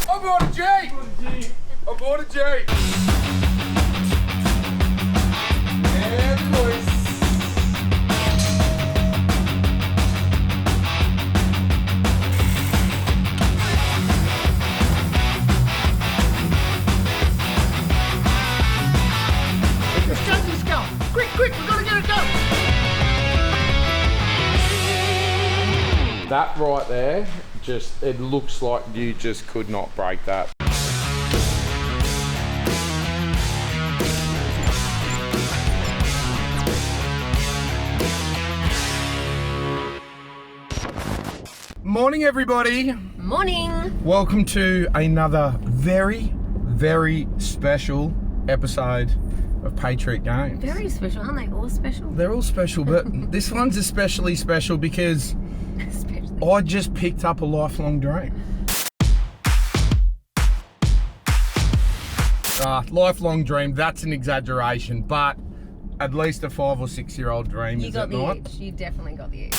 I bought a Jeep! I bought a Jeep! Yeah, boys. Let's go! Quick, we gotta get it going! That right there, it looks like you just could not break that. Morning, everybody. Morning. Welcome to another very, very special episode of Patriot Games. Very special, aren't they all special? They're all special, but this one's especially special because I just picked up a lifelong dream. Lifelong dream, that's an exaggeration, but at least a 5 or 6 year old dream. You is got it the not? itch. You definitely got the itch.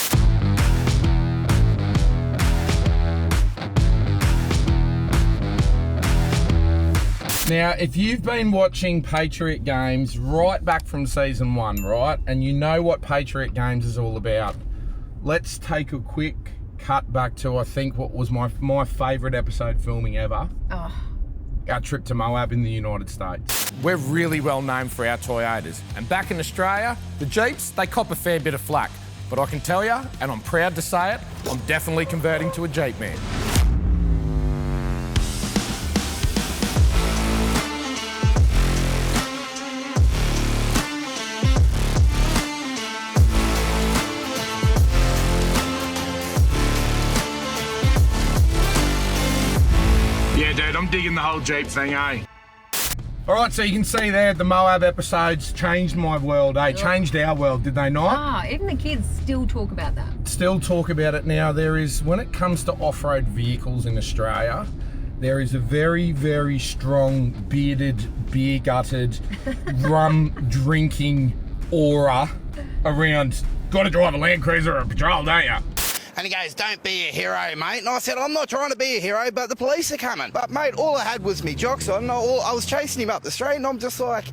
Now, if you've been watching Patriot Games right back from season 1, right, and you know what Patriot Games is all about, let's take a quick cut back to, I think, what was my favourite episode filming ever. Oh. Our trip to Moab in the United States. We're really well known for our Toyotas, and back in Australia, the Jeeps, they cop a fair bit of flack. But I can tell you, and I'm proud to say it, I'm definitely converting to a Jeep man. Yeah, dude, I'm digging the whole Jeep thing, eh? All right, so you can see there, the Moab episodes changed my world, eh? Changed our world, did they not? Ah, even the kids still talk about that. Still talk about it now. There is, when it comes to off-road vehicles in Australia, there is a very, very strong bearded, beer-gutted, rum-drinking aura around, gotta drive a Land Cruiser or a Patrol, don't you? And he goes, don't be a hero, mate. And I said, I'm not trying to be a hero, but the police are coming. But, mate, all I had was me jocks on. I was chasing him up the street, and I'm just like,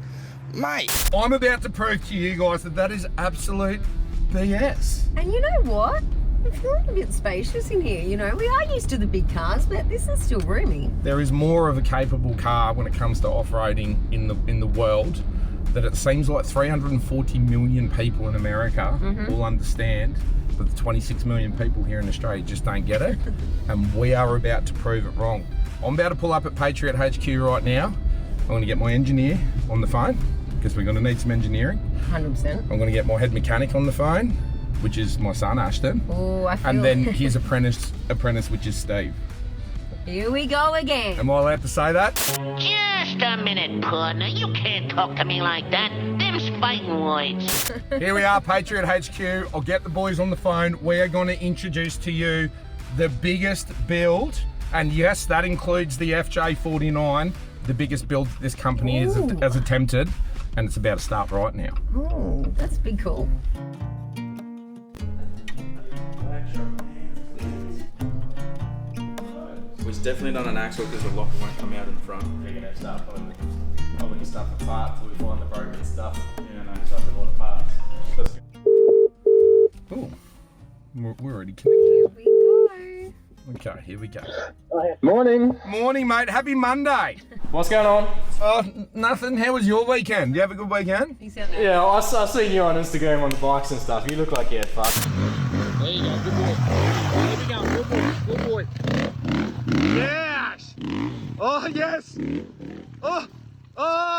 mate. I'm about to prove to you guys that is absolute BS. And you know what? I'm feeling a bit spacious in here, you know. We are used to the big cars, but this is still roomy. There is more of a capable car when it comes to off-roading in the world that it seems like 340 million people in America will understand. But the 26 million people here in Australia just don't get it, and we are about to prove it wrong. I'm about to pull up at Patriot HQ right now. I'm going to get my engineer on the phone, because we're going to need some engineering. 100%. I'm going to get my head mechanic on the phone, which is my son, Ashton. Oh, I feel... And then his apprentice, which is Steve. Here we go again. Am I allowed to say that? Just a minute, partner. You can't talk to me like that. Them's fighting words. Here we are, Patriot HQ. I'll get the boys on the phone. We are going to introduce to you the biggest build, and yes, that includes the FJ49, the biggest build this company has attempted, and it's about to start right now. Oh, that's big cool. We've definitely done an axle because the locker won't come out in the front. You're going to start pulling stuff apart till we find the broken stuff. Yeah, no, it's like a lot of parts. Oh, we're already connected. Here we go. Okay, here we go. Morning. Morning, mate. Happy Monday. What's going on? Oh, nothing. How was your weekend? You have a good weekend? You sound like... Yeah, I've seen you on Instagram on the bikes and stuff. You look like you had fun. There you go. Good boy. There we go. Good boy. Yes! Oh, yes! Oh,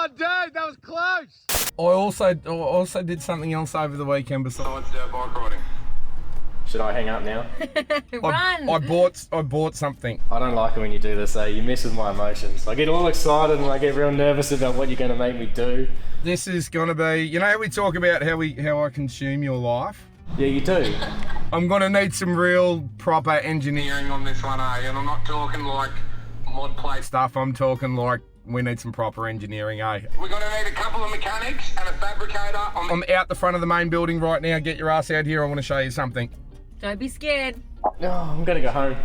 dude, that was close! I also did something else over the weekend besides bike riding. Should I hang up now? Run! I bought something. I don't like it when you do this, eh? You mess with my emotions. I get all excited and I get real nervous about what you're going to make me do. This is going to be, you know how we talk about how I consume your life? Yeah, you do. I'm going to need some real proper engineering on this one, eh? And I'm not talking like mod plate stuff, I'm talking like we need some proper engineering, eh? We're going to need a couple of mechanics and a fabricator. I'm out the front of the main building right now. Get your ass out here, I want to show you something. Don't be scared. No, I'm going to go home.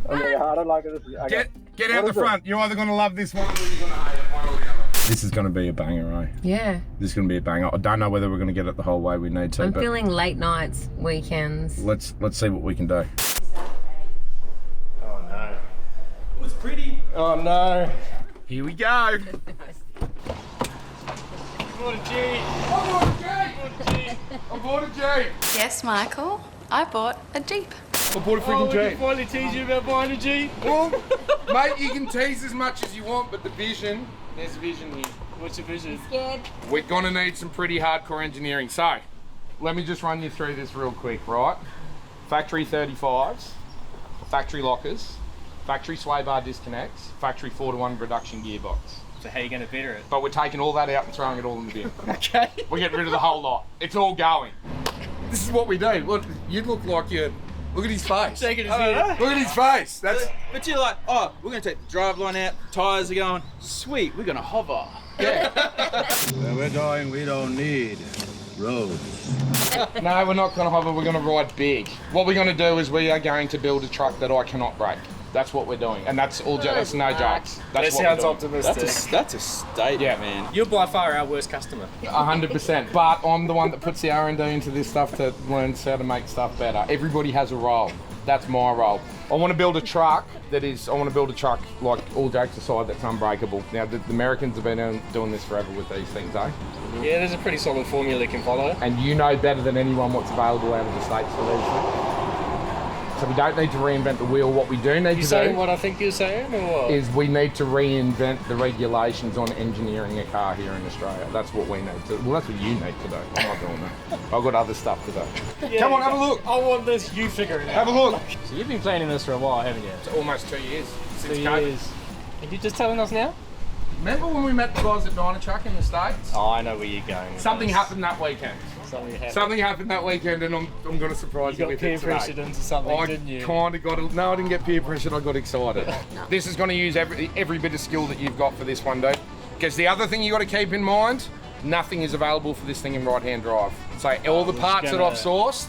Okay, harder like this. Okay. Get out the front. You're either going to love this one or you're going to hate it, one or the other. This is going to be a banger, eh? Yeah. This is going to be a banger. I don't know whether we're going to get it the whole way we need to. I'm but feeling late nights, weekends. Let's see what we can do. Oh no. It was pretty. Oh no. Here we go. What a G. I bought a Jeep. Yes, Michael. I bought a Jeep. I bought a freaking Jeep. Finally tease you about buying a Jeep. Well, mate, you can tease as much as you want, but the vision, there's vision here. What's your vision? Scared. We're gonna need some pretty hardcore engineering. So, let me just run you through this real quick, right? Factory 35s, factory lockers, factory sway bar disconnects, factory 4-to-1 reduction gearbox. So how are you going to better it? But we're taking all that out and throwing it all in the bin. Okay. We're getting rid of the whole lot. It's all going. This is what we do. Look, you look like you're... Look at his face. Shaking his Look head. at his face. That's... But you're like, oh, we're going to take the driveline out, tyres are going, sweet, we're going to hover. Where we're going, we don't need roads. No, we're not going to hover. We're going to ride big. What we're going to do is we are going to build a truck that I cannot break. That's what we're doing, and that's all. That's no jokes. That's what sounds we're doing. optimistic. That's a statement, Yeah. man. You're by far our worst customer. 100%. But I'm the one that puts the R&D into this stuff to learn how to make stuff better. Everybody has a role. That's my role. I want to build a truck that is. I want to build a truck, like all jokes aside, that's unbreakable. Now the Americans have been doing this forever with these things, eh? Yeah, there's a pretty solid formula you can follow. And you know better than anyone what's available out of the States for these things. So we don't need to reinvent the wheel. What we do need You to saying do what I think you're saying, or what? is we need to reinvent the regulations on engineering a car here in Australia. That's what we need to. Well, that's what you need to do. I'm not doing that. I've got other stuff to do. Yeah, Come on, have a look. I want this. You figure it out. Have a look. So you've been planning this for a while, haven't you? It's almost 2 years since 2 COVID. years. And you're just telling us now? Remember when we met the guys at Dyna in the States? Oh, I know where you're going. Something happened that weekend. Something happened that weekend, and I'm going to surprise you You with got peer it today. pressured into something, I didn't you? kind of got. No, I didn't get peer pressured. I got excited. This is going to use every bit of skill that you've got for this one, dude. Because the other thing you got to keep in mind, nothing is available for this thing in right-hand drive. So all the parts that I've sourced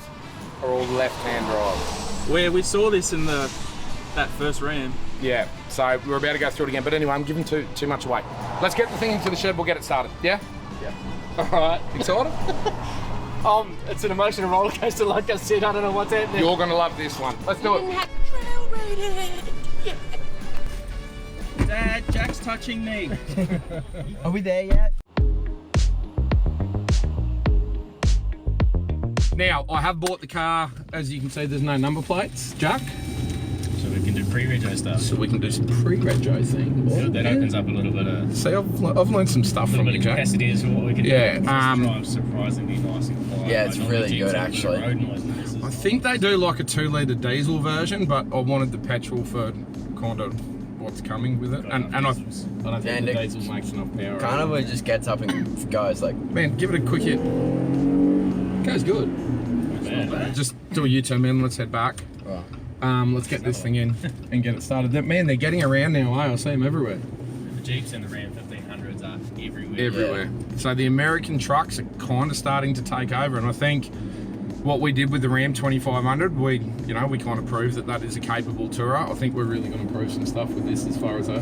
are all left-hand drive. Where we saw this in that first Ram. Yeah. So we're about to go through it again. But anyway, I'm giving too much away. Let's get the thing into the shed. We'll get it started. Yeah. Yeah. All right. Excited? It's an emotional roller coaster. Like I said, I don't know what's happening. You're going to love this one. Let's do it. Dad, Jack's touching me. Are we there yet? Now, I have bought the car. As you can see, there's no number plates, Jack. So we can do pre-rego stuff. So we can do some pre-rego things. So that opens up a little bit of See, I've learned some stuff from you, Jack. capacity as well. We can Yeah, drive surprisingly nice and quiet. Yeah, it's really good, actually. Road noise and this is I think they do like a 2-litre diesel version, but I wanted the petrol for kind of what's coming with it. And I don't think And the it diesel makes enough power. Kind of it just gets up and goes like. Man, give it a quick hit. Goes good. Just do a U-turn, man. Let's head back. Let's get this thing in and get it started. Man, they're getting around now, eh? I see them everywhere. the Jeeps and the Ram 1500s are everywhere. Everywhere. So the American trucks are kind of starting to take over, and I think what we did with the Ram 2500, we kind of proved that is a capable tourer. I think we're really going to prove some stuff with this as far as a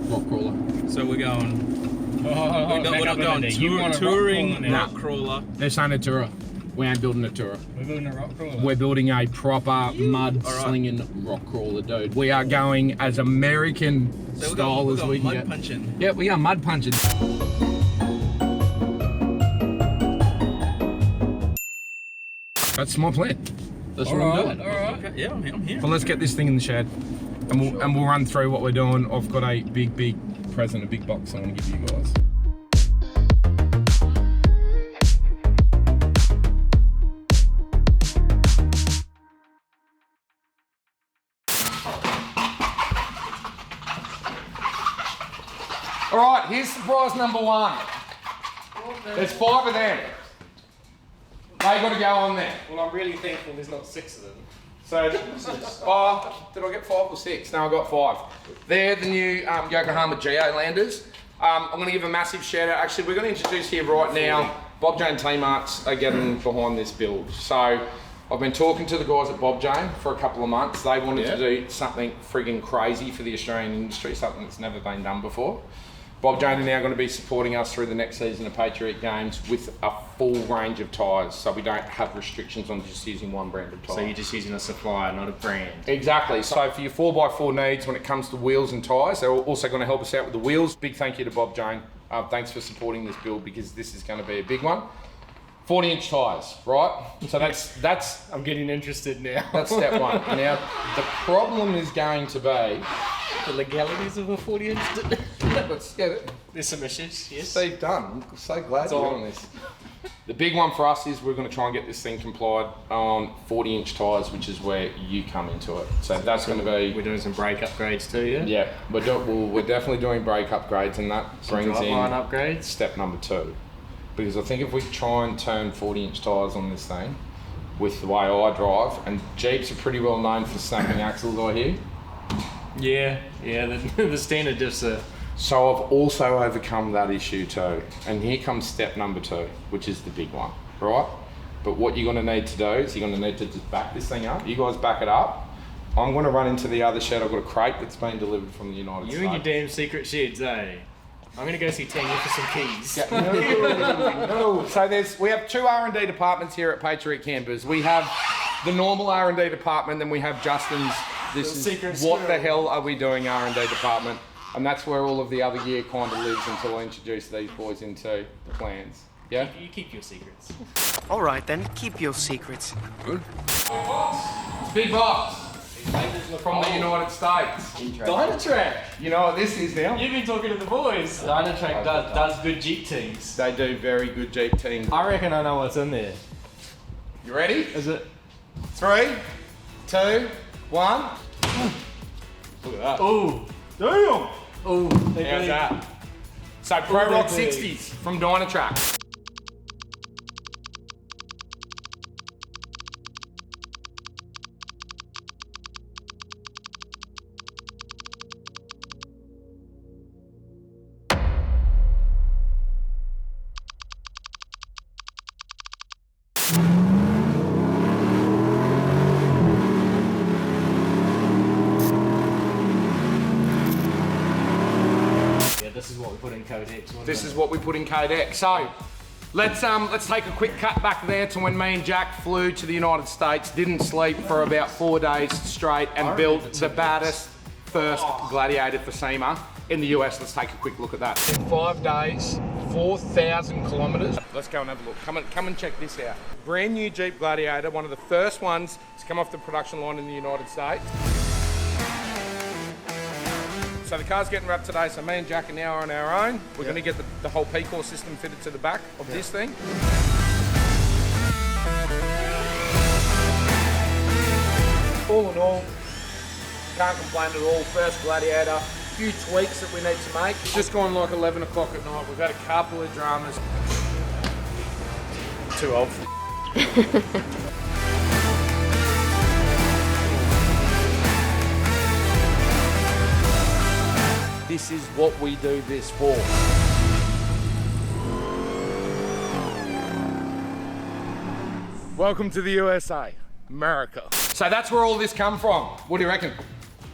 rock crawler. So we're going. We're not going touring Nah. rock crawler. They're saying a tourer. We ain't building a tourer. We're building a rock crawler. We're building a proper mud-slinging rock crawler, dude. We are going as American style as we can get. Punching. Yeah, we are mud punching. That's my plan. That's what I'm doing. Okay, yeah, I'm here. But let's get this thing in the shed, and we'll run through what we're doing. I've got a big present, a big box I want to give you guys. All right, here's surprise number one. There's 5 of them. They got to go on there. Well, I'm really thankful there's not 6 of them. So, did I get 5 or 6? No, I got 5. They're the new Yokohama GA Landers. I'm going to give a massive shout out. Actually, we're going to introduce here right now, Bob Jane T-Marts are getting behind this build. So, I've been talking to the guys at Bob Jane for a couple of months. They wanted to do something frigging crazy for the Australian industry, something that's never been done before. Bob Jane are now going to be supporting us through the next season of Patriot Games with a full range of tyres, so we don't have restrictions on just using one brand of tyre. So you're just using a supplier, not a brand. Exactly. So for your 4x4 needs when it comes to wheels and tyres, they're also going to help us out with the wheels. Big thank you to Bob Jane. Thanks for supporting this build because this is going to be a big one. 40-inch tyres, right? So that's I'm getting interested now. That's step one. Now, the problem is going to be the legalities of a 40-inch. Let's get it. There's some issues, yes. Steve done. I'm so glad you're on this. The big one for us is we're going to try and get this thing complied on 40-inch tyres, which is where you come into it. So that's going to be... We're doing some brake upgrades too, yeah? Yeah, we're definitely doing brake upgrades, and that brings in upgrades. Step number 2. Because I think if we try and turn 40-inch tyres on this thing, with the way I drive, and Jeeps are pretty well known for snapping axles, I hear. Yeah, the standard diffs are... So I've also overcome that issue too. And here comes step number 2, which is the big one, right? But what you're gonna need to do is you're gonna need to just back this thing up. You guys back it up. I'm gonna run into the other shed. I've got a crate that's been delivered from the United States. You and your damn secret sheds, eh? I'm gonna go see Tanya for some keys. Yeah, no. So we have 2 R&D departments here at Patriot Campers. We have the normal R&D department, then we have Justin's. This is what the hell are we doing R&D department, and that's where all of the other gear kind of lives until I introduce these boys into the plans. Yeah. You keep your secrets. All right then, keep your secrets. Good. Big box. From the United States. Dynatrack. You know what this is now? You've been talking to the boys. Dynatrack does good Jeep teams. They do very good Jeep teams. I reckon I know what's in there. You ready? Is it? 3, 2, 1. Look at that. Oh, damn. Oh, how's that? So Pro Rock 60s from Dynatrack. This is what we put in Code X. This is what we put in Code X. So let's take a quick cut back there to when me and Jack flew to the United States, didn't sleep for about 4 days straight, and built the baddest first Gladiator for SEMA in the US. Let's take a quick look at that. In 5 days, 4,000 kilometers. Let's go and have a look. Come and check this out. Brand new Jeep Gladiator, one of the first ones to come off the production line in the United States. So the car's getting wrapped today, so me and Jack are now on our own. We're going to get the whole P-Core system fitted to the back of this thing. All in all, can't complain at all. First Gladiator, few tweaks that we need to make. It's just gone like 11 o'clock at night. We've had a couple of dramas. Too old. This is what we do this for. Welcome to the USA, America. So that's where all this come from. What do you reckon?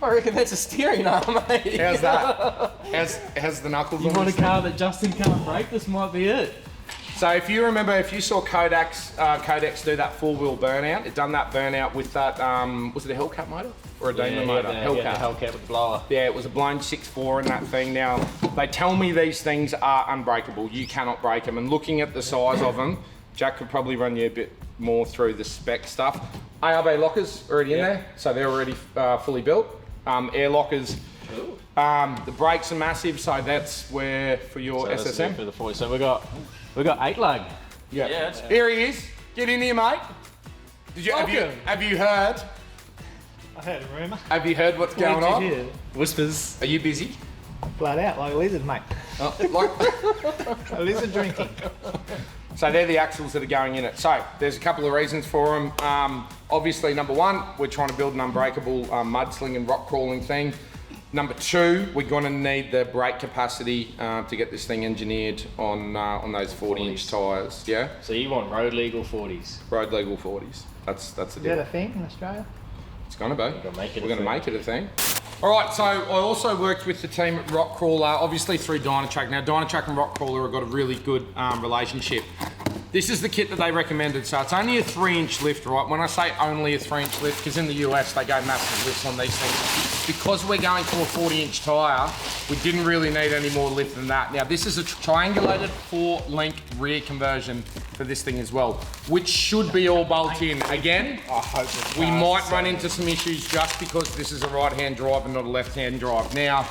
I reckon that's a steering arm, mate. How's that? How's the knuckles on You want a this thing? car that Justin can't break? This might be it. So if you remember, if you saw Codex do that 4-wheel burnout, it done that burnout with that, was it a Hellcat motor? Or a Daimler motor? Hellcat. Yeah, the Hellcat with the blower. Yeah, it was a blown 6.4 in that thing. Now, they tell me these things are unbreakable. You cannot break them. And looking at the size of them, Jack could probably run you a bit more through the spec stuff. ARB lockers already in there, so they're already fully built. Air lockers. The brakes are massive, so that's where for your SSM. For the 40. So we got 8 lug. Yeah. Here he is. Get in here, mate. Have you heard? I heard a rumour. Have you heard what's going on? Hear? Whispers. Are you busy? Flat out, like a lizard, mate. Oh, A lizard drinking. So they're the axles that are going in it. So there's a couple of reasons for them. Obviously, number one, we're trying to build an unbreakable mudslinging, rock crawling thing. Number two, we're going to need the brake capacity to get this thing engineered on those 40-inch tyres. Yeah. So you want road legal 40s? Road legal 40s. That's the Is that deal. a thing in Australia? It's gonna be. We're gonna make it a thing. All right, so I also worked with the team at Rock Crawler, obviously through Dynatrack. Now, Dynatrack and Rock Crawler have got a really good relationship. This is the kit that they recommended. So it's only a 3-inch lift, right? When I say only a 3-inch lift, because in the US they go massive lifts on these things. Because we're going to a 40-inch tyre, we didn't really need any more lift than that. Now, this is a triangulated 4-link rear conversion for this thing as well, which should be all bolt in. Again, I hope we might run into some issues just because this is a right-hand drive and not a left-hand drive. Now,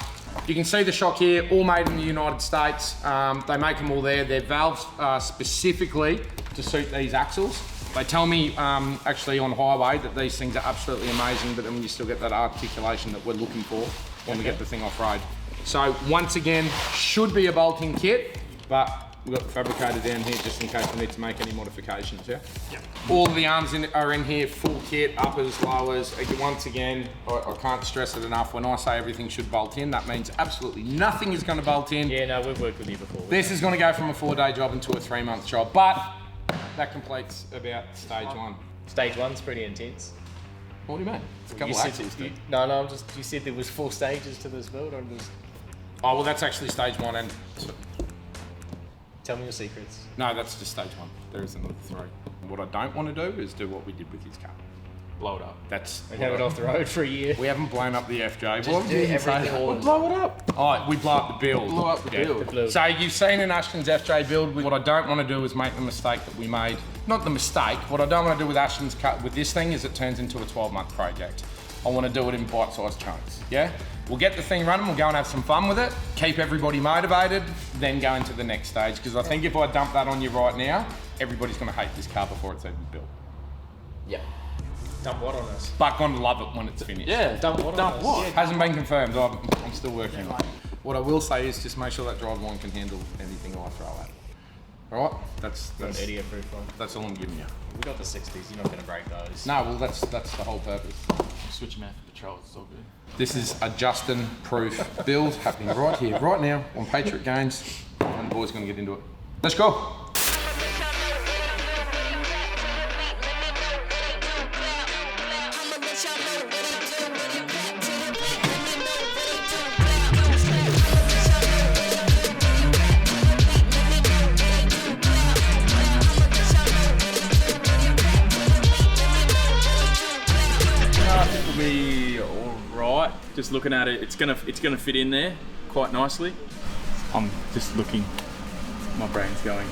you can see the shock here, all made in the United States. They make them all there. They're valves specifically to suit these axles. They tell me actually on highway that these things are absolutely amazing, but then you still get that articulation that we're looking for when we get the thing off-road. So once again, should be a bolting kit, but we've got the fabricator down here just in case we need to make any modifications, yeah? Yep. All of the arms are in here, full kit, uppers, lowers. Once again, I can't stress it enough. When I say everything should bolt in, that means absolutely nothing is going to bolt in. Yeah, no, we've worked with you before. This is going to go from a 4-day job into a 3-month job, but that completes about stage 1. Stage 1's pretty intense. What do you mean? It's a couple of axles. No, you said there was 4 stages to this build, or was... Oh, well, that's actually stage 1 and... Tell me your secrets. No, that's just stage 1. There is another 3. What I don't want to do is do what we did with his car. Blow it up. That's... And have it off the road for a year. We haven't blown up the FJ. Just do everything all in. Blow it up. Oh, we blow up the build. Blow up the build. So you've seen an Ashton's FJ build. What I don't want to do is make the mistake that we made. Not the mistake. What I don't want to do with Ashton's cut with this thing is it turns into a 12-month project. I want to do it in bite-sized chunks. Yeah? We'll get the thing running, we'll go and have some fun with it, keep everybody motivated, then go into the next stage. Because I think if I dump that on you right now, everybody's going to hate this car before it's even built. Yeah. Dump what on us? But going to love it when it's finished. Yeah, dump what on us? What? Yeah, hasn't been confirmed. I'm still working on it. What I will say is just make sure that drive line can handle anything I throw at it. All right? That's idiot-proof one. That's all I'm giving you. We got the 60s. You're not going to break those. No, well that's the whole purpose. Switch them out for patrol, it's all good. This is a Justin-proof build happening right here, right now on Patriot Games, and the boys are going to get into it. Let's go. Just looking at it, it's gonna fit in there quite nicely. I'm just looking, my brain's going.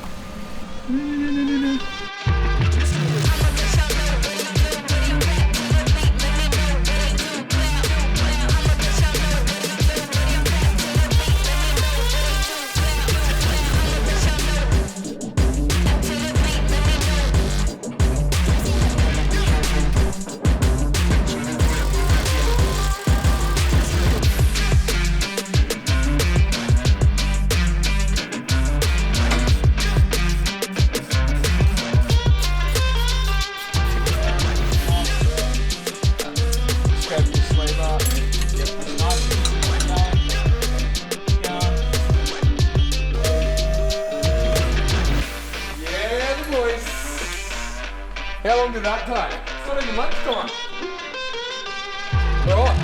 How long did that take? It's not even lunchtime. Alright.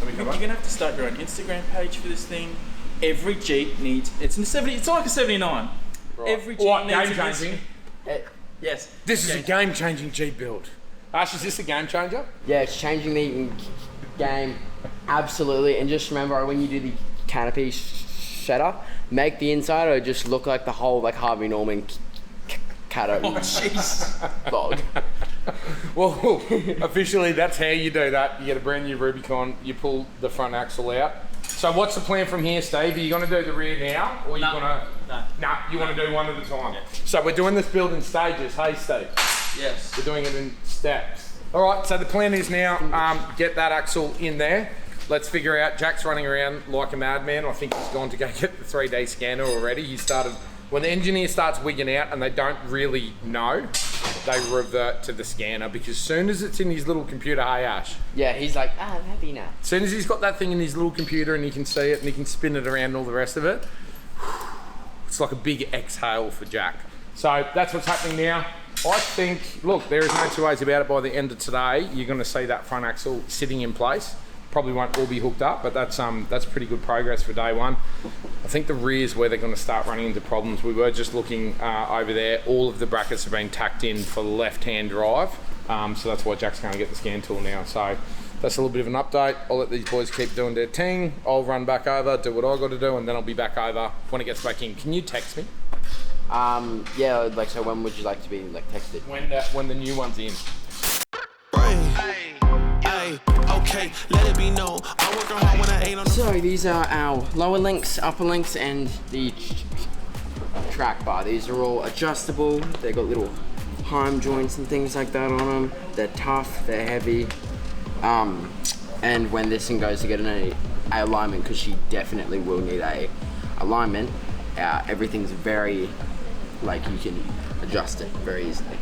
You're going to have to start your own Instagram page for this thing. Every Jeep needs... It's like a 79. Right. Every Jeep needs game-changing? Yes. This is a game-changing Jeep build. Ash, is this a game changer? Yeah, it's changing the game, absolutely. And just remember, when you do the canopy setup, make the inside just look like the whole Harvey Norman Cato log. Well, officially, that's how you do that. You get a brand new Rubicon, you pull the front axle out. So what's the plan from here, Steve? Are you going to do the rear now, or are you going to... No, you want to do one at a time. Yeah. So we're doing this build in stages, hey, Steve? Yes. We're doing it in steps. All right, so the plan is now, get that axle in there. Let's figure out, Jack's running around like a madman. I think he's gone to go get the 3D scanner already. He started... When the engineer starts wigging out and they don't really know, they revert to the scanner, because as soon as it's in his little computer, hey Ash. Yeah, he's like, I'm happy now. As soon as he's got that thing in his little computer and he can see it and he can spin it around and all the rest of it, it's like a big exhale for Jack. So that's what's happening now. I think, look, there is no two ways about it. By the end of today, you're going to see that front axle sitting in place. Probably won't all be hooked up, but that's pretty good progress for day one. I think the rear is where they're going to start running into problems. We were just looking over there. All of the brackets have been tacked in for left-hand drive, so that's why Jack's going to get the scan tool now. So that's a little bit of an update. I'll let these boys keep doing their thing. I'll run back over, do what I got to do, and then I'll be back over when it gets back in. Can you text me? Yeah, like, so when would you like to be, like, texted? When the new one's in. Okay, let it be known. I'm working hard when I ain't on the... So these are our lower links, upper links, and the track bar. These are all adjustable. They've got little home joints and things like that on them. They're tough, they're heavy. And when this thing goes to get a alignment, because she definitely will need a alignment, everything's very, like, you can adjust it very easily.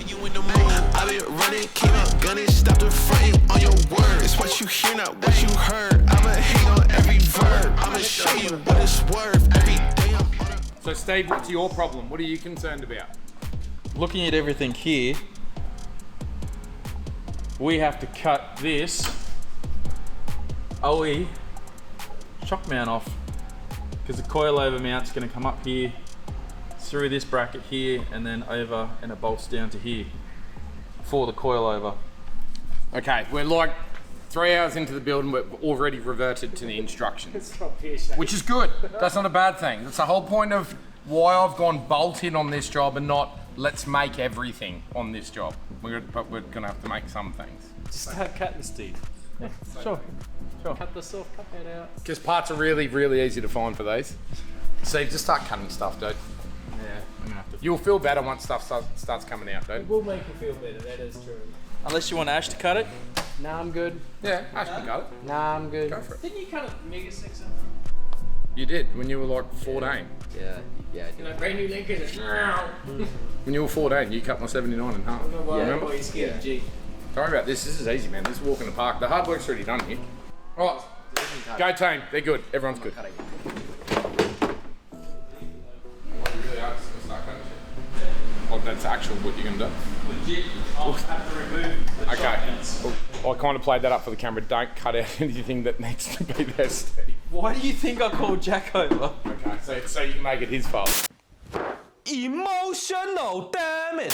You in the mood. I've been running, keep up gunning, stop the fronting on your words. It's what you hear, not what you heard. I'ma hang on every verb. I'ma show you what it's worth. Every day I'm on it. So Steve, what's your problem? What are you concerned about? Looking at everything here, we have to cut this OE shock mount off because the coilover mount's going to come up here through this bracket here and then over, and it bolts down to here for the coilover. Okay, we're like 3 hours into the build and we're already reverted to the instructions, which is good. That's not a bad thing. That's the whole point of why I've gone bolt in on this job and not let's make everything on this job. But we're gonna have to make some things. Just start cutting, Steve. Yeah, sure. Cut this off, cut that out. Because parts are really, really easy to find for these. Steve, just start cutting stuff, dude. Yeah, I'm gonna have to. You'll feel better once stuff starts coming out, dude. It will make you feel better, that is true. Unless you want Ash to cut it. Nah, I'm good. Yeah, Ash can cut it. Nah, I'm good. Go for it. Didn't you cut a Mega 6 up? You did, when you were like 14. Yeah. You know, brand new Lincoln is... When you were 14, you cut my 79 in half. Remember? Why you scared, G. Don't worry about this. This is easy, man. This is a walk in the park. The hard work's already done here. All right, go team. They're good. Everyone's good. Oh, that's actual what you're gonna do. Legit, I'll have to remove the Okay. Well, I kind of played that up for the camera. Don't cut out anything that needs to be there, Steve. Why do you think I called Jack over? Okay, so you can make it his fault. Emotional damage.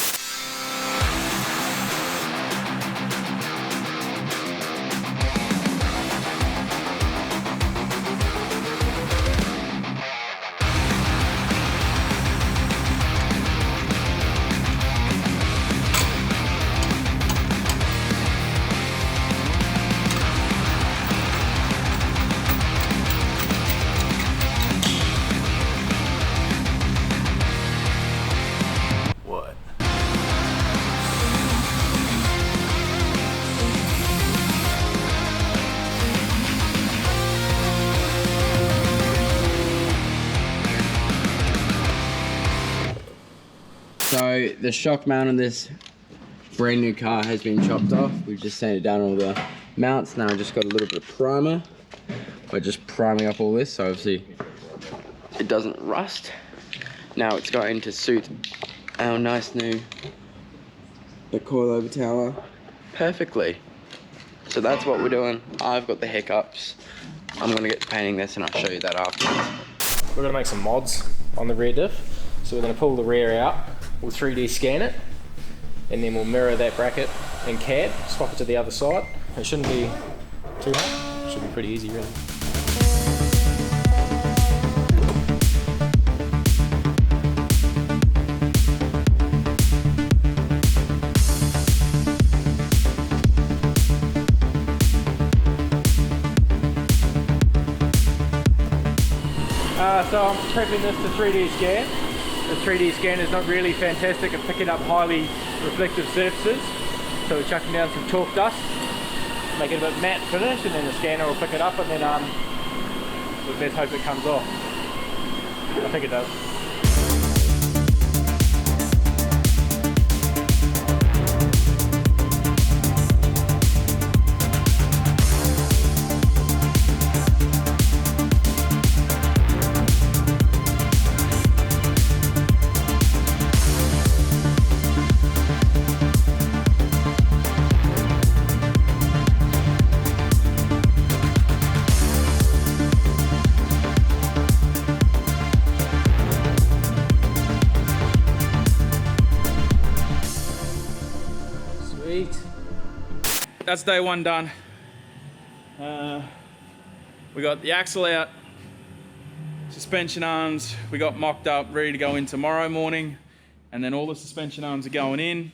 So the shock mount on this brand new car has been chopped off. We've just sanded down all the mounts. Now I've just got a little bit of primer. We're just priming up all this so obviously it doesn't rust. Now it's going to suit our nice new coilover tower perfectly. So that's what we're doing. I've got the hiccups. I'm gonna get to painting this and I'll show you that afterwards. We're gonna make some mods on the rear diff. So we're gonna pull the rear out, we'll 3D scan it, and then we'll mirror that bracket in CAD, swap it to the other side. It shouldn't be too hard, it should be pretty easy really. So I'm prepping this to 3D scan. The 3D scan is not really fantastic at picking up highly reflective surfaces. So we're chucking down some chalk dust, make it a bit matte finish, and then the scanner will pick it up, and then let's hope it comes off. I think it does. that's day one done. We got the axle out, suspension arms, we got mocked up, ready to go in tomorrow morning, and then all the suspension arms are going in.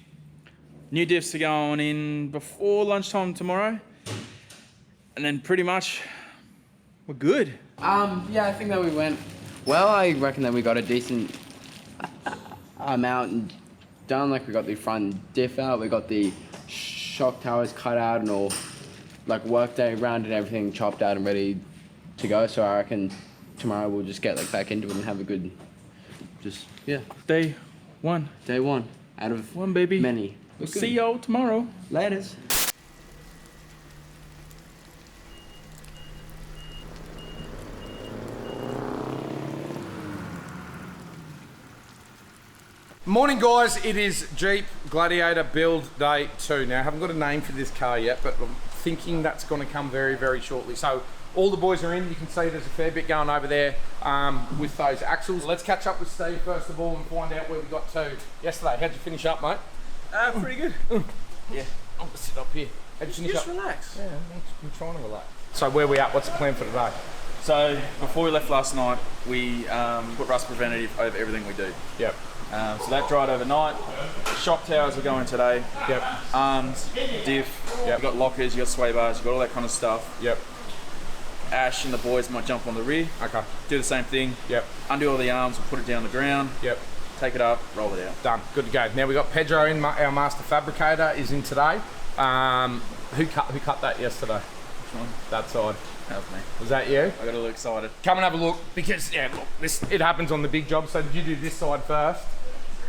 New diffs are going in before lunchtime tomorrow, and then pretty much we're good. Yeah, I think that we went well. I reckon that we got a decent amount done. Like we got the front diff out, we got the shock towers cut out and all, like workday round and everything chopped out and ready to go. So I reckon tomorrow we'll just get like back into it and have a good, just yeah. Day one. Day one out of one, baby. Many. We'll see y'all tomorrow. Laters. Morning guys, it is Jeep Gladiator build day 2. Now I haven't got a name for this car yet, but I'm thinking that's going to come very, very shortly. So all the boys are in. You can see there's a fair bit going over there with those axles. Let's catch up with Steve first of all and find out where we got to yesterday. How'd you finish up, mate? Pretty good. Yeah, I'm gonna sit up here. How'd you finish Just up? relax. Yeah, I'm trying to relax. So where are we at? What's the plan for today? So before we left last night, we put rust preventative over everything we do. Yep. So that dried overnight. Shock towers are going today. Yep. Arms, diff. Yep. You've got lockers, you've got sway bars, you've got all that kind of stuff. Yep. Ash and the boys might jump on the rear. Okay. Do the same thing. Yep. Undo all the arms, we'll put it down the ground. Yep. Take it up, roll it out. Done. Good to go. Now we got Pedro in. Our master fabricator is in today. Who cut that yesterday? Which one? That side. That was me. Was that you? I got a little excited. Come and have a look because yeah, look, it happens on the big job. So did you do this side first?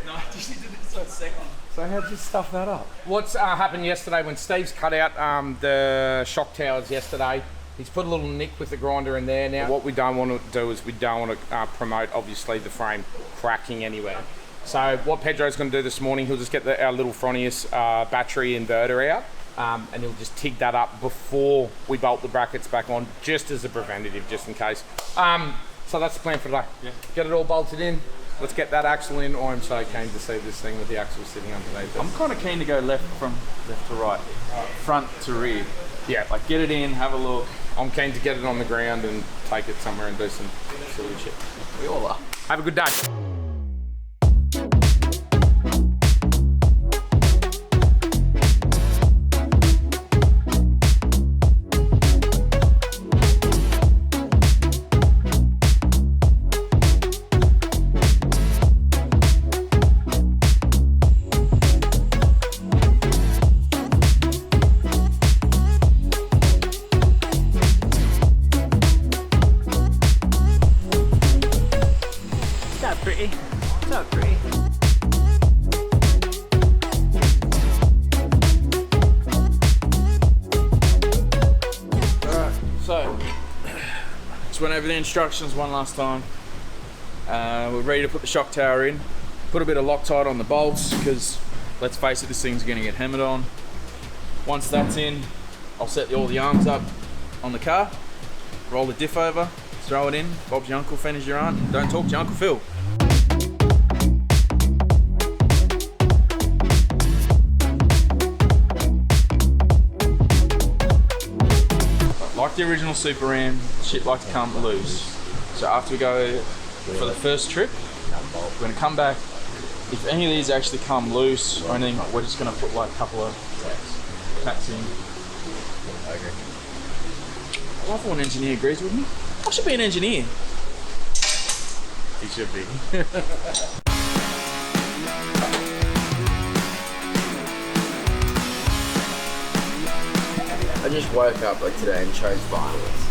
No, I just did this side second. So how'd you stuff that up? What's happened yesterday when Steve's cut out the shock towers yesterday? He's put a little nick with the grinder in there. Now what we don't want to do is we don't want to promote obviously the frame cracking anywhere. So what Pedro's going to do this morning, he'll just get our little Fronius battery inverter out. And he'll just TIG that up before we bolt the brackets back on, just as a preventative, just in case. So that's the plan for today. Yeah. Get it all bolted in. Let's get that axle in. I'm so keen to see this thing with the axle sitting underneath it. I'm kind of keen to go left to right, front to rear. Yeah. Like get it in, have a look. I'm keen to get it on the ground and take it somewhere and do some silly shit. We all are. Have a good day. Just went over the instructions one last time. We're ready to put the shock tower in. Put a bit of Loctite on the bolts because let's face it, this thing's going to get hammered on. Once that's in, I'll set all the arms up on the car, roll the diff over, throw it in. Bob's your uncle, Fenner's your aunt. Don't talk to your Uncle Phil. Like the original Super Ram, shit like to come loose. So after we go for the first trip, we're going to come back. If any of these actually come loose or anything, we're just going to put like a couple of tacks in. Okay. I love when an engineer agrees with me. I should be an engineer. He should be. I just woke up like today and chose violence.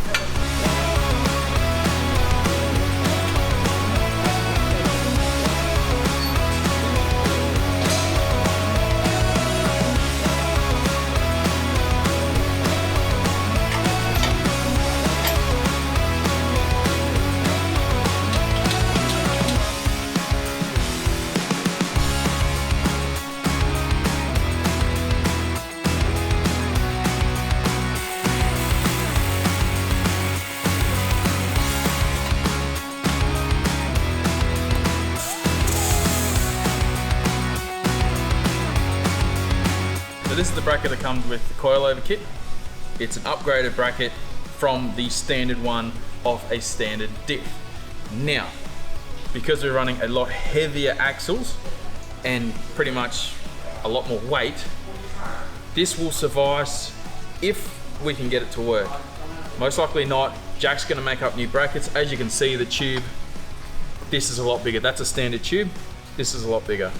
this is the bracket that comes with the coilover kit. It's an upgraded bracket from the standard one of a standard diff. Now, because we're running a lot heavier axles and pretty much a lot more weight, this will suffice if we can get it to work. Most likely not. Jack's gonna make up new brackets. As you can see, the tube, this is a lot bigger. That's a standard tube. This is a lot bigger.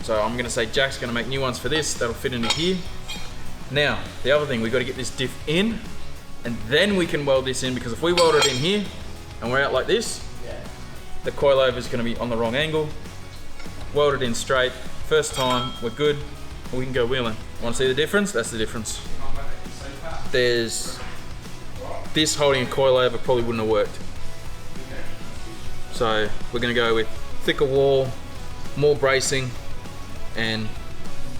So I'm gonna say Jack's gonna make new ones for this. That'll fit into here. Now, the other thing, we've got to get this diff in, and then we can weld this in, because if we weld it in here and we're out like this, the coilover is going to be on the wrong angle. Weld it in straight. First time, we're good. We can go wheeling. Want to see the difference? That's the difference. There's this holding a coilover probably wouldn't have worked. So we're going to go with thicker wall, more bracing, and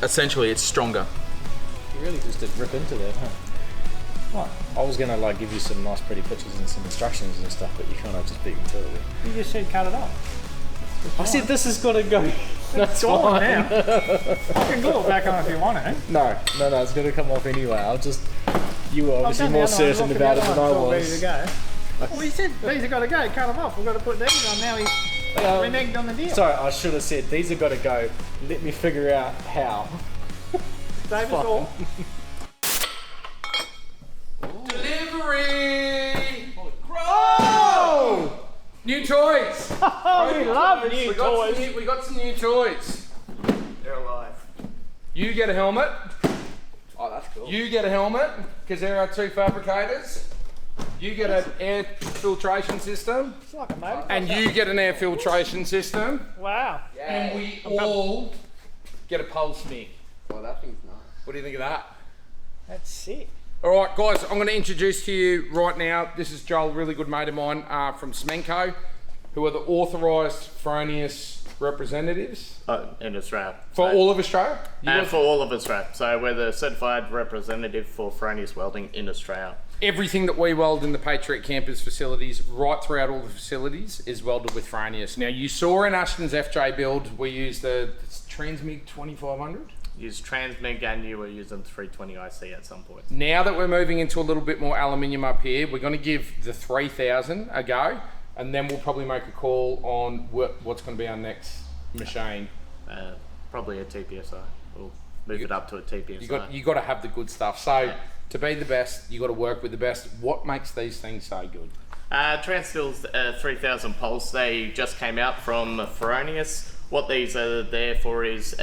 essentially it's stronger. You really just did rip into that, huh? What? I was gonna like give you some nice pretty pictures and some instructions and stuff, but you kind of just beat me to it. You just said cut it off. I said this is gonna go. That's fine. Now. I can glue it back on if you want it. No, it's gonna come off anyway. You were obviously more certain about it than I was. Ready to go. Well, you said these have got to go. Cut them off. We've got to put these on. Now we reneged on the deal. Sorry, I should have said these have got to go. Let me figure out how. Save us all. Delivery! Oh! New toys! We love the new toys. We got some new toys. They're alive. You get a helmet. Oh, that's cool. You get a helmet, because there are two fabricators. You get an air filtration system. It's like a motor. And you get an air filtration system. Wow. And we all get a pulse mic. Well, that thing's nice. What do you think of that? That's sick. All right, guys, I'm going to introduce to you right now, this is Joel, a really good mate of mine from Smenco, who are the authorised Fronius representatives. In Australia. For all of Australia? For all of Australia. So we're the certified representative for Fronius welding in Australia. Everything that we weld in the Patriot Campers facilities, right throughout all the facilities, is welded with Fronius. Now, you saw in Ashton's FJ build, we used the Transmig 2500. Use Transmig, and you were using 320 IC at some point. Now that we're moving into a little bit more aluminium up here, we're going to give the 3000 a go, and then we'll probably make a call on what's going to be our next machine. Probably a TPSI. We'll move it up to a TPSI. You got to have the good stuff. So to be the best, you got to work with the best. What makes these things so good? Transsteel's 3000 Pulse. They just came out from Fronius. What these are there for is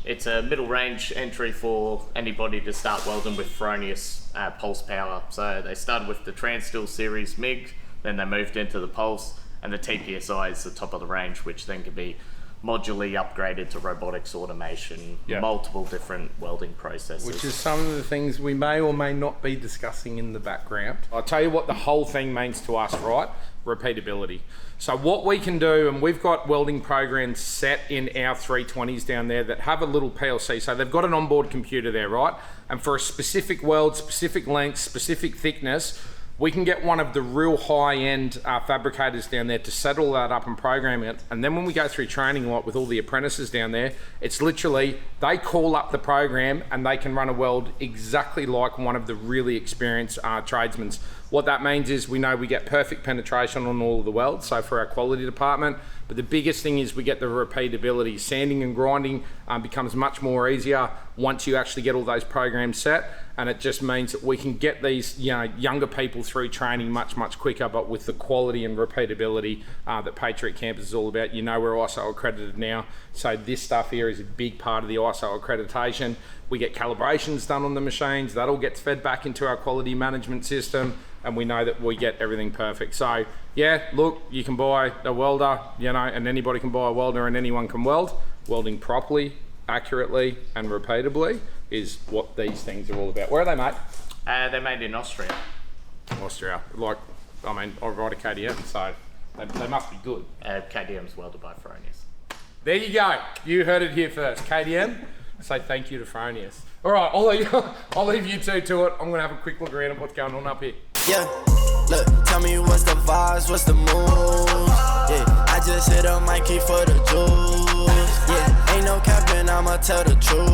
it's a middle range entry for anybody to start welding with Fronius pulse power. So they started with the Transsteel series MIG, then they moved into the Pulse, and the TPSI is the top of the range, which then can be modularly upgraded to robotics, automation, multiple different welding processes. Which is some of the things we may or may not be discussing in the background. I'll tell you what the whole thing means to us, right? Repeatability. So what we can do, and we've got welding programs set in our 320s down there that have a little PLC. So they've got an onboard computer there, right? And for a specific weld, specific length, specific thickness, we can get one of the real high-end fabricators down there to set all that up and program it. And then when we go through training with all the apprentices down there, it's literally, they call up the program and they can run a weld exactly like one of the really experienced tradesmen. What that means is we know we get perfect penetration on all of the welds, so for our quality department. But the biggest thing is we get the repeatability. Sanding and grinding becomes much more easier once you actually get all those programs set, and it just means that we can get these younger people through training much quicker, but with the quality and repeatability that Patriot Campers is all about. You know, we're ISO accredited now, so this stuff here is a big part of the ISO accreditation. We get calibrations done on the machines, that all gets fed back into our quality management system, and we know that we get everything perfect. So yeah, look, you can buy a welder, and anybody can buy a welder and anyone can weld. Welding properly, accurately and repeatably is what these things are all about. Where are they made? They're made in Austria. Austria, I write a KDM, so they must be good. KDM's welded by Fronius. There you go, you heard it here first. KDM, say thank you to Fronius. All right, I'll leave you two to it. I'm gonna have a quick look around at what's going on up here. Yeah, look, tell me what's the vibes, what's the moves? Yeah, I just hit up Mikey for the juice. Yeah, ain't Ain't no capping, I'ma tell the truth.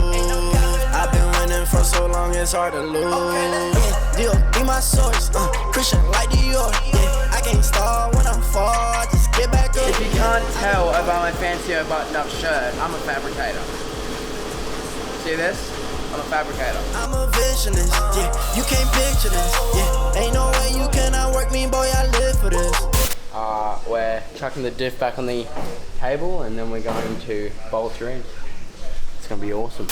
I've been winning for so long, it's hard to lose. Yeah, deal, be my source. Christian like Dior. Yeah, I can't stall when I'm far. Just get back up. If you can't tell about my fancier button-up shirt, I'm a fabricator. See this? I'm a fabricator. I'm a visionist, yeah. You can't picture this, yeah. Ain't no way you cannot work me, boy. I live for this. We're chucking the diff back on the table, and then we're going to bolt her in. It's gonna be awesome.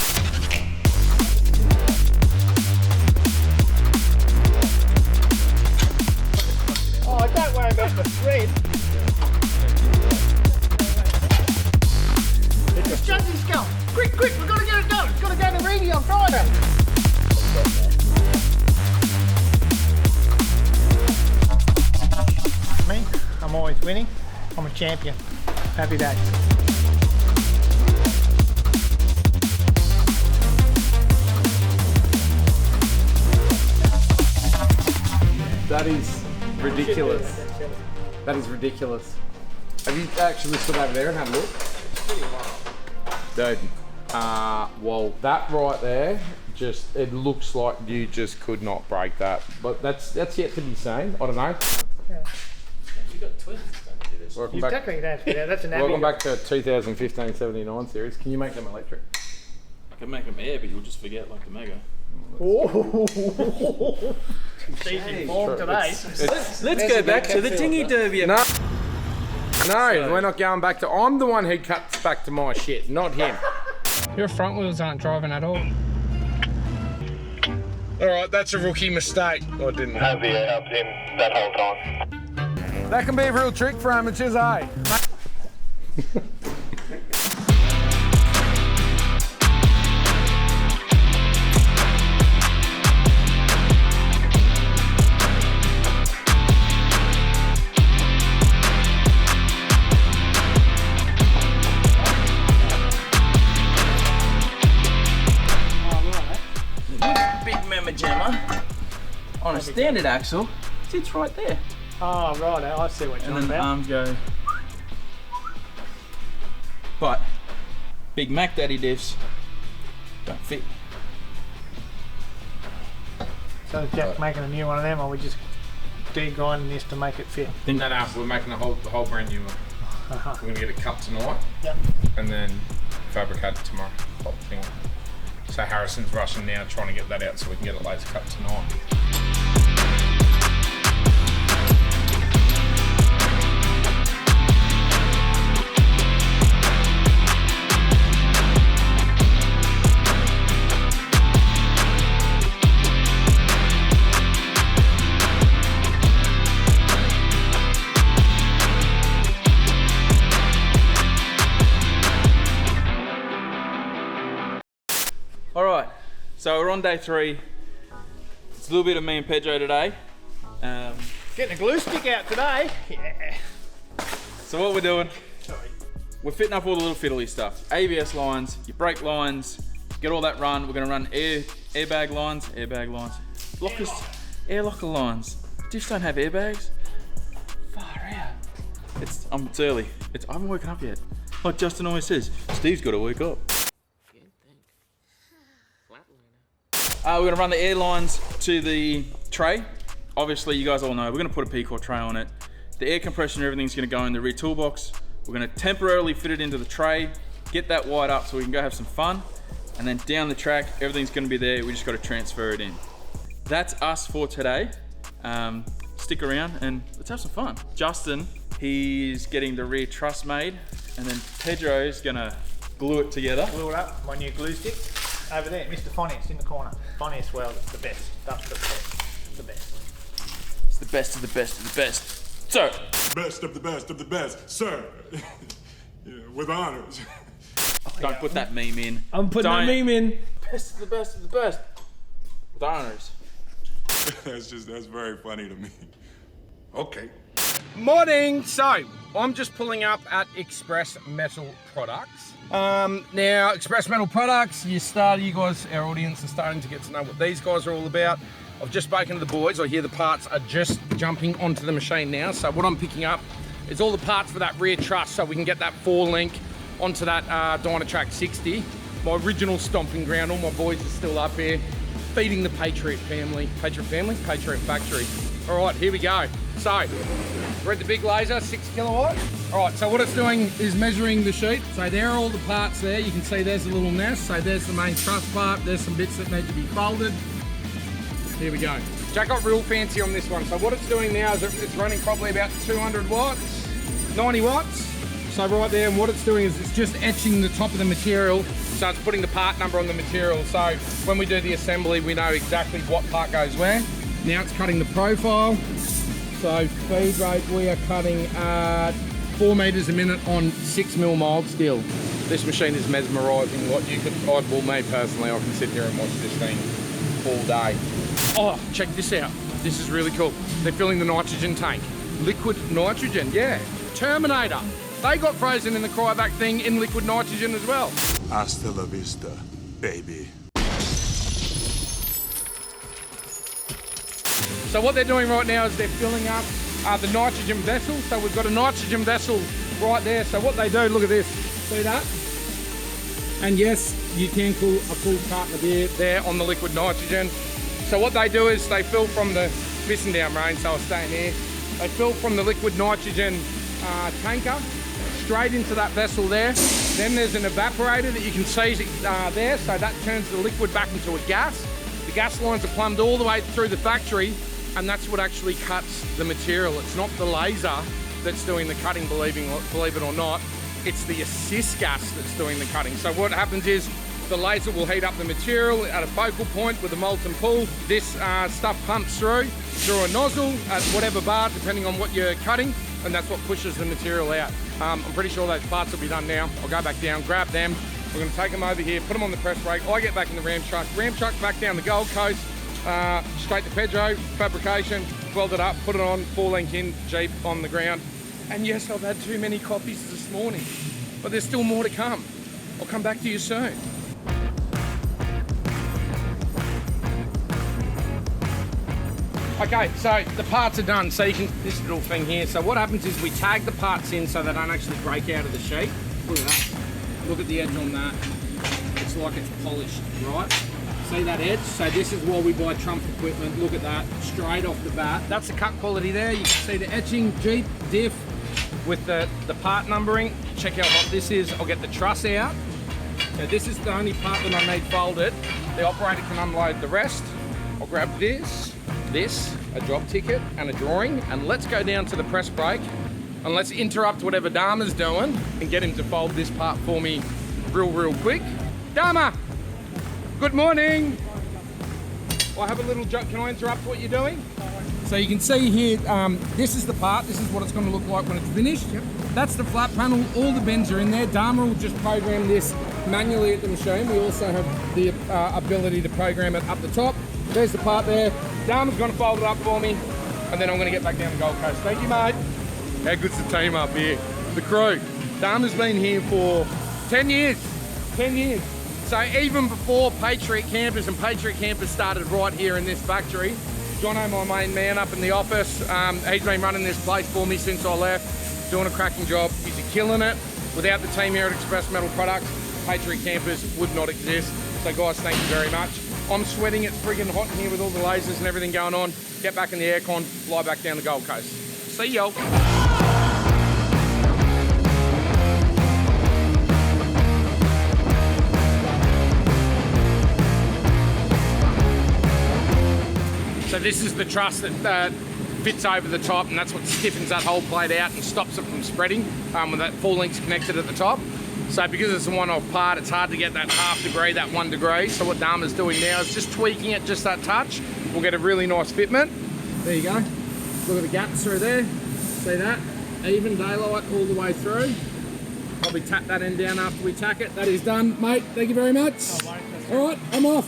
Oh, don't worry about the thread. Just shut this gun. Quick, quick, we've got to get it done. It's got to go to Reedy on Friday. Me, I'm always winning. I'm a champion. Happy days. That is ridiculous. That is ridiculous. Have you actually stood over there and had a look? Dude, well, that right there, just, it looks like you just could not break that. But that's yet to be seen. I don't know. Yeah. You got twins. Welcome back. That's an Welcome back to 2015-79 series. Can you make them electric? I can make them air, but you'll just forget like the Mega. Oh. She's informed today. Let's go back to the Dingy Derby. No, we're not going back to. I'm the one who cuts back to my shit, not him. Your front wheels aren't driving at all. All right, that's a rookie mistake. I didn't have the helped him that whole time. That can be a real trick for amateurs, eh? On a standard axle, sits right there. Oh, right, I see what you're And then the arms go. But Big Mac Daddy diffs don't fit. So is Jack making a new one of them, or we just de-grinding this to make it fit? No, we're making the whole brand new one. We're gonna get it cut tonight. Yep. And then fabricate it tomorrow. Whole thing. So Harrison's rushing now, trying to get that out so we can get it laser cut tonight. Alright, so we're on day 3. It's a little bit of me and Pedro today. Getting a glue stick out today. Yeah. So what we're doing, we're fitting up all the little fiddly stuff. ABS lines, your brake lines, get all that run. We're gonna run airbag lines, lockers, air locker lines. Diffs don't have airbags. Far out. It's early. I haven't woken up yet. Like Justin always says, Steve's got to wake up. We're going to run the air lines to the tray. Obviously, you guys all know, we're going to put a P-core tray on it. The air compression and everything's going to go in the rear toolbox. We're going to temporarily fit it into the tray, get that wired up so we can go have some fun. And then down the track, everything's going to be there. We just got to transfer it in. That's us for today. Stick around and let's have some fun. Justin, he's getting the rear truss made. And then Pedro's going to glue it together. Glue it up, my new glue stick. Over there, Mr. Finance in the corner. Finance World, it's the best. That's the best. The best. It's the best of the best of the best. So, Best of the best of the best, sir. Yeah, with honors. Don't put that meme in. I'm putting that meme in. Best of the best of the best. With honors. That's very funny to me. Okay. Morning! So, I'm just pulling up at Express Metal Products. Now, Express Metal Products, you guys, our audience, are starting to get to know what these guys are all about. I've just spoken to the boys. I hear the parts are just jumping onto the machine now. So what I'm picking up is all the parts for that rear truss so we can get that 4-link onto that Dynatrack 60. My original stomping ground. All my boys are still up here, feeding the Patriot family. Patriot factory. All right, here we go. So, we're at the big laser, 6 kilowatt. All right, so what it's doing is measuring the sheet. So there are all the parts there. You can see there's a little nest. So there's the main truss part. There's some bits that need to be folded. Here we go. Jack got real fancy on this one. So what it's doing now is it's running probably about 200 watts, 90 watts. So right there, and what it's doing is it's just etching the top of the material. So it's putting the part number on the material. So when we do the assembly, we know exactly what part goes where. Now it's cutting the profile. So feed rate, we are cutting at 4 meters a minute on 6mm mild steel. This machine is mesmerizing. What you could, well, me personally, I can sit here and watch this thing all day. Oh, check this out. This is really cool. They're filling the nitrogen tank. Liquid nitrogen, yeah. Terminator. They got frozen in the cryovac thing in liquid nitrogen as well. Hasta la vista, baby. So what they're doing right now is they're filling up the nitrogen vessel. So we've got a nitrogen vessel right there. So what they do, look at this, see that? And yes, you can cool a full carton of beer there on the liquid nitrogen. So what they do is they fill from the, missing down rain, so I'll stay in here. They fill from the liquid nitrogen tanker straight into that vessel there. Then there's an evaporator that you can see there. So that turns the liquid back into a gas. The gas lines are plumbed all the way through the factory, and that's what actually cuts the material. It's not the laser that's doing the cutting, believe it or not. It's the assist gas that's doing the cutting. So what happens is the laser will heat up the material at a focal point with a molten pool. This stuff pumps through a nozzle at whatever bar, depending on what you're cutting, and that's what pushes the material out. I'm pretty sure those parts will be done now. I'll go back down, grab them. We're going to take them over here, put them on the press brake. I get back in the Ram truck back down the Gold Coast, straight to Pedro, fabrication, weld it up, put it on, 4-link in, Jeep on the ground. And yes, I've had too many coffees this morning, but there's still more to come. I'll come back to you soon. Okay, so the parts are done. So you can, this little thing here. So what happens is we tag the parts in so they don't actually break out of the sheet. Look at that. Look at the edge on that. It's like it's polished, right? See that edge? So this is why we buy Trump equipment. Look at that, straight off the bat. That's the cut quality there. You can see the etching, Jeep, diff, with the part numbering. Check how hot this is. I'll get the truss out. So this is the only part that I need folded. The operator can unload the rest. I'll grab this, a job ticket and a drawing, and let's go down to the press brake and let's interrupt whatever Dharma's doing and get him to fold this part for me real quick. Dharma, good morning. I have a little joke. Can I interrupt what you're doing? So you can see here, this is the part. This is what it's going to look like when it's finished. Yep. That's the flat panel. All the bends are in there. Dharma will just program this manually at the machine. We also have the ability to program it up the top. There's the part there. Dharma's going to fold it up for me, and then I'm going to get back down the Gold Coast. Thank you, mate. How good's the team up here? The crew. Dharma's been here for 10 years. 10 years. So even before Patriot Campers, and Patriot Campers started right here in this factory, Jono, my main man up in the office, he's been running this place for me since I left, doing a cracking job. He's killing it. Without the team here at Express Metal Products, Patriot Campers would not exist. So guys, thank you very much. I'm sweating, it's friggin' hot in here with all the lasers and everything going on. Get back in the aircon, fly back down the Gold Coast. See y'all. So this is the truss that fits over the top, and that's what stiffens that whole plate out and stops it from spreading when that 4 links connected at the top. So because it's a one-off part, it's hard to get that ½ degree, that 1 degree. So what Dharma's doing now is just tweaking it just that touch. We'll get a really nice fitment. There you go. Look at the gaps through there. See that? Even daylight all the way through. Probably tap that end down after we tack it. That is done, mate. Thank you very much. All right, I'm off.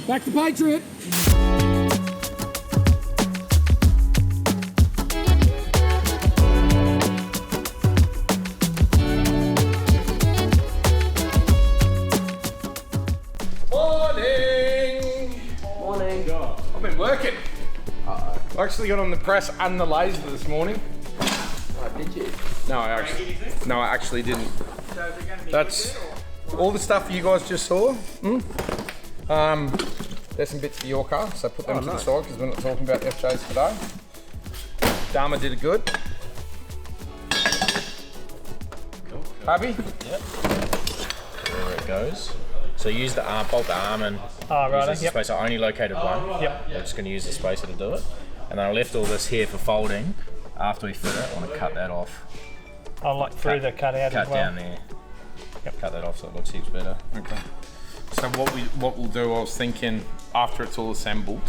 Back to Patriot. I actually got on the press and the laser this morning. Oh, Did you? No, I actually didn't. That's all the stuff you guys just saw. There's some bits for your car, so put them to the side because we're not talking about FJs today. Dharma did it good. Cool. Happy? Yep. There it goes. So use the arm, bolt the arm and use the spacer. I only located one. Yep. We're just going to use the spacer to do it. And then I left all this here for folding. After we fit it, I want to cut that off. Oh, like through the cutout as well? Cut down there. Yep. Cut that off so it looks heaps better. Okay. So what we'll do, I was thinking, after it's all assembled,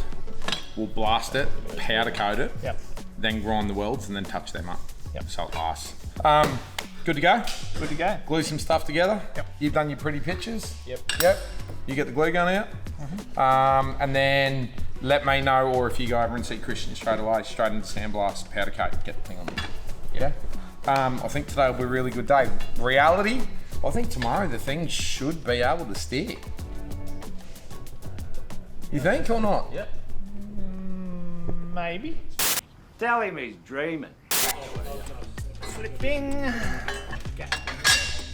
we'll blast it, powder coat it, then grind the welds and then touch them up. So it lasts. Good to go? Good to go. Glue some stuff together. You've done your pretty pictures. Yep. You get the glue gun out. And then let me know, or if you go over and see Christian straight away, straight into sandblast, powder coat, get the thing on there. I think today will be a really good day. Reality, I think tomorrow the thing should be able to steer. You think or not? Yep. Maybe. Tell him he's dreaming. Flipping.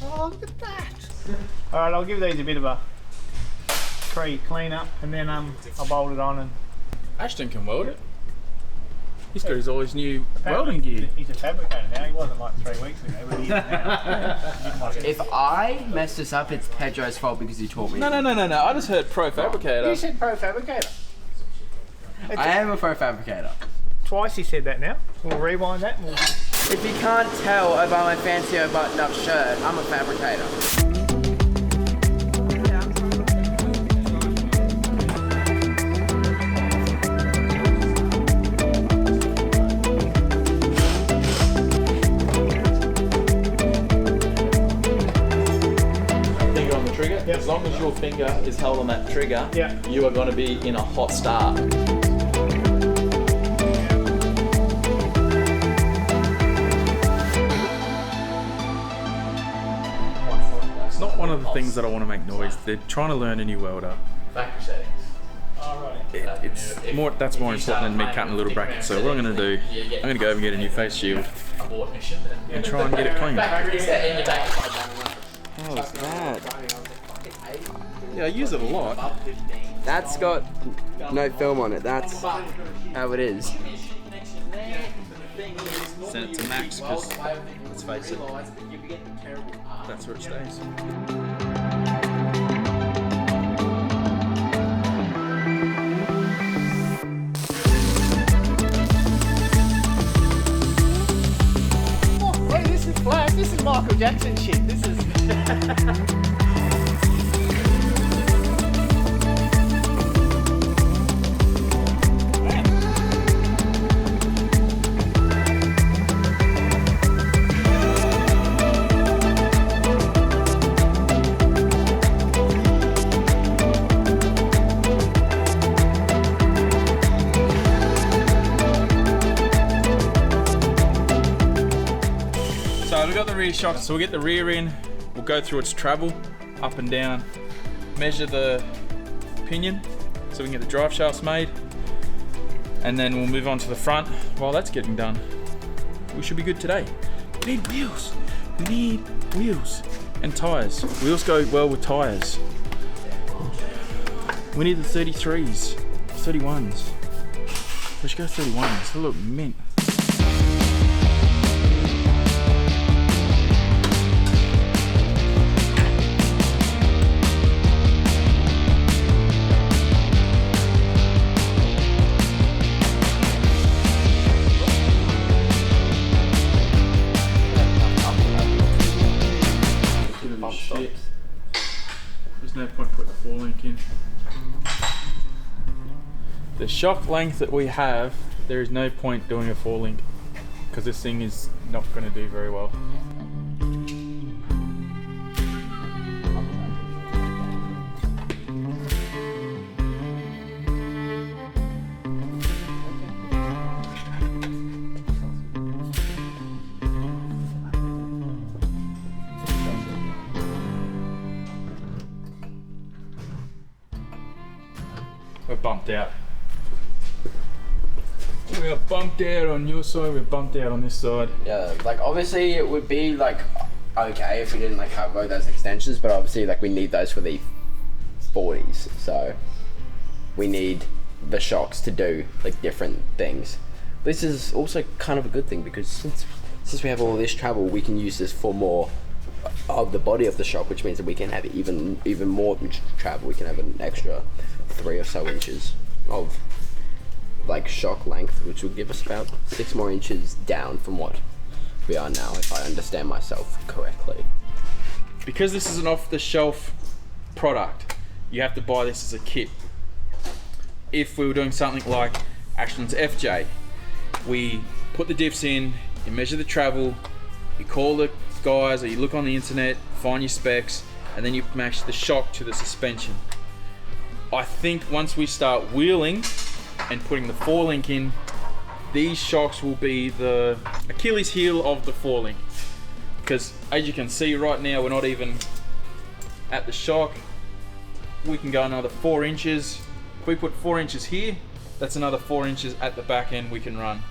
Oh, look at that. All right, I'll give these a bit of a pre-clean up and then I'll bolt it on. And Ashton can weld it. He's got all his new welding gear. He's a fabricator now. He wasn't like 3 weeks ago, but he is now. If I mess this up, it's Pedro's fault because he taught me. No. I just heard pro fabricator. You said pro fabricator. I am a pro fabricator. Twice he said that now. We'll rewind that. And If you can't tell by my fancy buttoned up shirt, I'm a fabricator. Finger on the trigger. As long as your finger is held on that trigger, you are going to be in a hot start. It's not one of the things that I want to make noise. They're trying to learn a new welder. Factory settings. It's more. That's more important than me cutting a little bracket. So what I'm going to do, I'm going to go over and get a new face shield and try and get it clean. Oh, it's that. Yeah, I use it a lot. That's got no film on it. That's how it is. Send it to max because, let's face it, that's where it stays. oh, wait, this is black. This is Michael Jackson shit. This is. So we've got the rear shock, so we'll get the rear in, we'll go through its travel, up and down, measure the pinion so we can get the drive shafts made, and then we'll move on to the front. While that's getting done, we should be good today. We need wheels. We need wheels and tyres. Wheels go well with tyres. We need the 33s, 31s. We should go 31s, they look mint. Shit. There's no point putting the 4-link in. The shock length that we have, there is no point doing a 4-link because this thing is not going to do very well. We're bumped out. We are bumped out on your side, we're bumped out on this side. Yeah, like obviously it would be like okay if we didn't like have those extensions, but obviously like we need those for the 40s, so we need the shocks to do like different things. This is also kind of a good thing because since we have all this travel, we can use this for more of the body of the shock, which means that we can have even more travel. We can have an extra 3 or so inches of like shock length, which will give us about 6 more inches down from what we are now, if I understand myself correctly. Because this is an off-the-shelf product, you have to buy this as a kit. If we were doing something like Ashton's FJ, we put the diffs in, you measure the travel, you call the guys or you look on the internet, find your specs, and then you match the shock to the suspension. I think once we start wheeling and putting the 4-link in, these shocks will be the Achilles heel of the 4-link. Because as you can see right now, we're not even at the shock. We can go another 4 inches. If we put 4 inches here, that's another 4 inches at the back end we can run.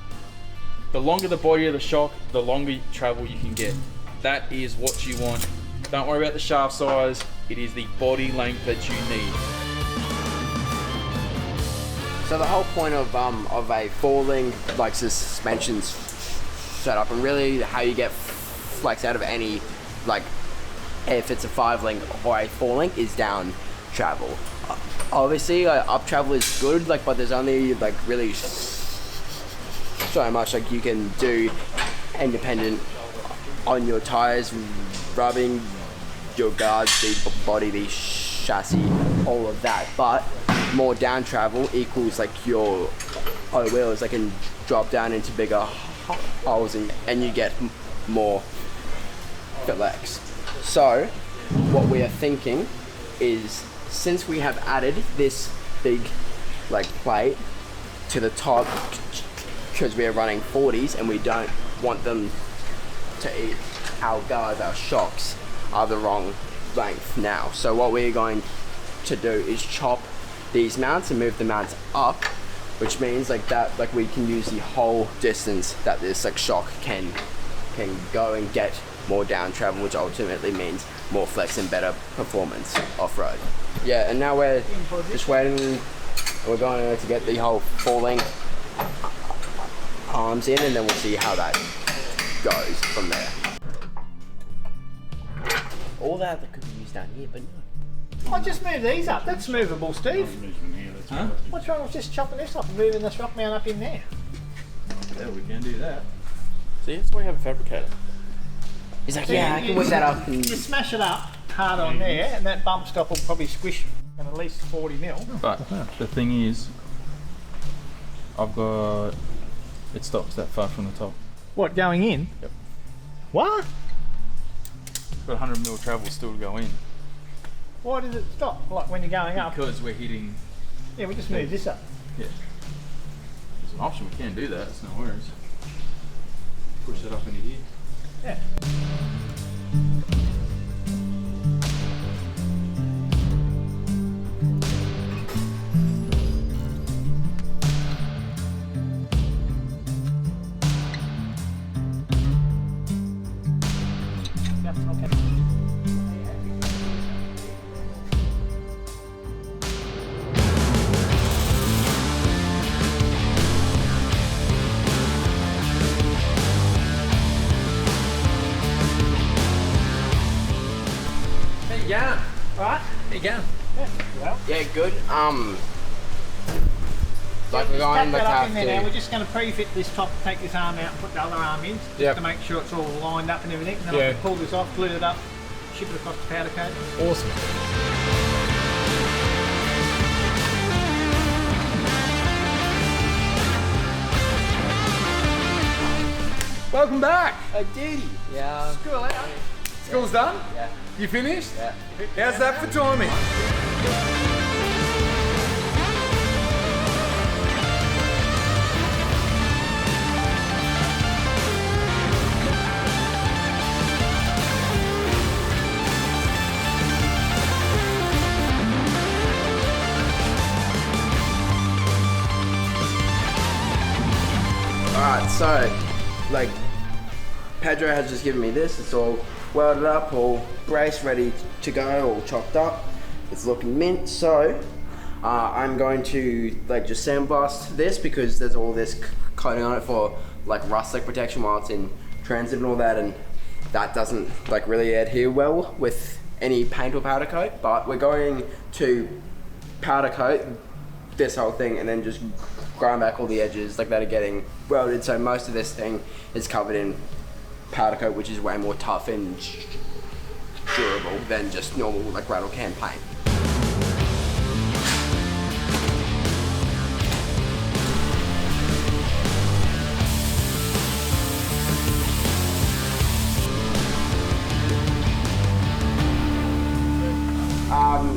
The longer the body of the shock, the longer travel you can get. That is what you want. Don't worry about the shaft size. It is the body length that you need. So the whole point of a 4-link like suspension setup, and really how you get flex out of any, like if it's a 5-link or a 4-link, is down travel. Obviously up travel is good, like, but there's only like really so much like you can do independent on your tires, rubbing your guards, the body, the chassis, all of that. But more down travel equals like your wheels, they can drop down into bigger holes and you get more flex. So what we are thinking is, since we have added this big like plate to the top because we are running 40s and we don't want them to eat our guards, our shocks are the wrong length now. So what we're going to do is chop these mounts and move the mounts up, which means like that, like we can use the whole distance that this like shock can go and get more down travel, which ultimately means more flex and better performance off-road. Yeah, and now we're just waiting. We're going to get the whole 4-link arms in, and then we'll see how that goes from there. All that could be used down here, but no. I just move these up. That's movable, Steve. Huh? What's wrong with just chopping this up and moving this rock mount up in there? Yeah, we can do that. See, that's why we have a fabricator. He's like, yeah, I can whip that up. You smash it up hard on there, and that bump stop will probably squish in at least 40 mil. But the thing is, I've got, it stops that far from the top. What, going in? Yep. What? Got 100 mil travel still to go in. Why does it stop? Like when you're going up? Because we're hitting. Yeah, we just move this up. Yeah. There's an option, we can do that, it's no worries. Push that up into here. Yeah. Yep, okay. Yeah. Right. There you go. Yeah, well. Yeah, good. Like Just we're going tuck to that up have in there to. now. We're just going to pre-fit this top, take this arm out and put the other arm in, just to make sure it's all lined up and everything. And then I can pull this off, glue it up, ship it across the powder coat. Awesome. Welcome back. I did. Yeah. School out. School's done? Yeah. You finished? Yeah. How's that for timing? So, like, Pedro has just given me this. It's all welded up, all braced, ready to go, all chopped up. It's looking mint. So, I'm going to like just sandblast this because there's all this coating on it for like rust like protection while it's in transit and all that, and that doesn't like really adhere well with any paint or powder coat. But we're going to powder coat this whole thing and then just grind back all the edges like that are getting welded, so most of this thing is covered in powder coat, which is way more tough and durable than just normal like rattle can paint.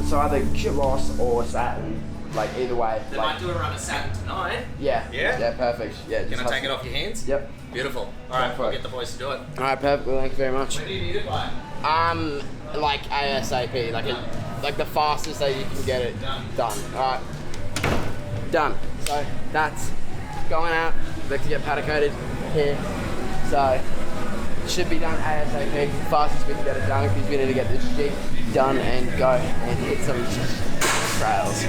So either gloss or satin, like either way. They like, might do a run of satin tonight. Yeah. Yeah? Yeah, perfect. Yeah. Can I take it off your hands? Yep. Beautiful. Alright, we'll get the boys to do it. Alright, perfect. Well, thank you very much. When do you need it by? Like ASAP, like the fastest that you can get it done. Alright. Done. So that's going out. I'd like to get powder coated here. So it should be done ASAP. Fastest we can get it done because we need to get this jig done and go and hit some trails.